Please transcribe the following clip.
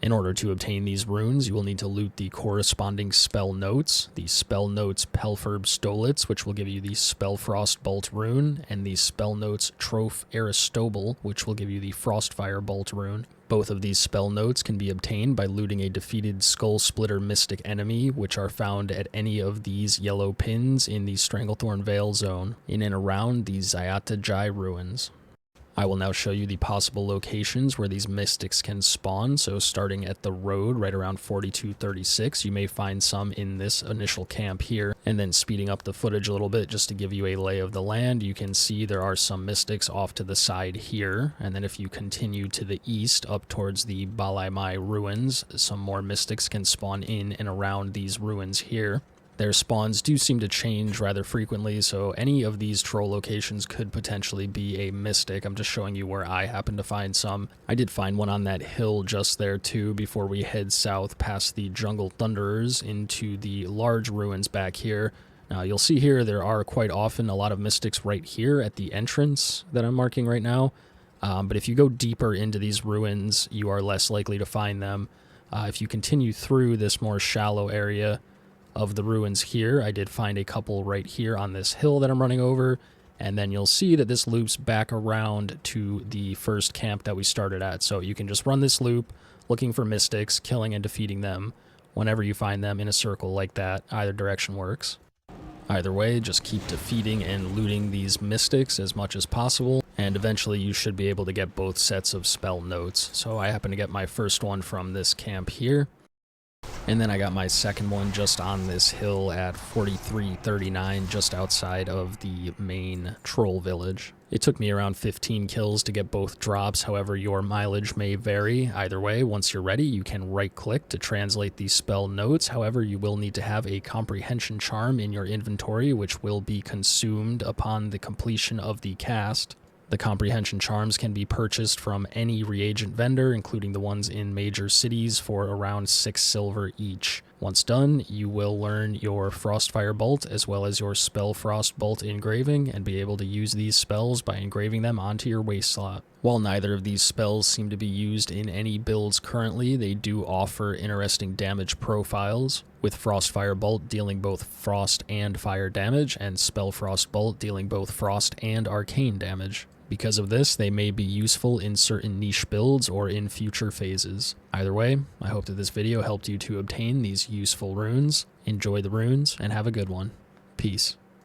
In order to obtain these runes, you will need to loot the corresponding spell notes, the spell notes Pelferb Stolitz, which will give you the Spellfrost Bolt rune, and the spell notes Troph Aristobal, which will give you the Frostfire Bolt rune. Both of these spell notes can be obtained by looting a defeated Skullsplitter Mystic enemy, which are found at any of these yellow pins in the Stranglethorn Vale zone, in and around the Zyata Jai ruins. I will now show you the possible locations where these mystics can spawn. So starting at the road right around 4236, you may find some in this initial camp here. And then speeding up the footage a little bit just to give you a lay of the land, you can see there are some mystics off to the side here. And then if you continue to the east up towards the Balaimai ruins, some more mystics can spawn in and around these ruins here. Their spawns do seem to change rather frequently, so any of these troll locations could potentially be a mystic. I'm just showing you where I happen to find some. I did find one on that hill just there too before we head south past the Jungle Thunderers into the large ruins back here. Now you'll see here there are quite often a lot of mystics right here at the entrance that I'm marking right now. But if you go deeper into these ruins, you are less likely to find them. If you continue through this more shallow area of the ruins here, I did find a couple right here on this hill that I'm running over, and then you'll see that this loops back around to the first camp that we started at. So you can just run this loop looking for mystics, killing and defeating them whenever you find them in a circle like that. Either direction works. Either way, just keep defeating and looting these mystics as much as possible, and eventually you should be able to get both sets of spell notes. So I happen to get my first one from this camp here. And then I got my second one just on this hill at 4339, just outside of the main troll village. It took me around 15 kills to get both drops, however your mileage may vary. Either way, once you're ready, you can right-click to translate these spell notes. However, you will need to have a Comprehension Charm in your inventory, which will be consumed upon the completion of the cast. The Comprehension Charms can be purchased from any reagent vendor, including the ones in major cities, for around 6 silver each. Once done, you will learn your Frostfire Bolt as well as your Spellfrost Bolt engraving and be able to use these spells by engraving them onto your waist slot. While neither of these spells seem to be used in any builds currently, they do offer interesting damage profiles, with Frostfire Bolt dealing both frost and fire damage, and Spellfrost Bolt dealing both frost and arcane damage. Because of this, they may be useful in certain niche builds or in future phases. Either way, I hope that this video helped you to obtain these useful runes. Enjoy the runes, and have a good one. Peace.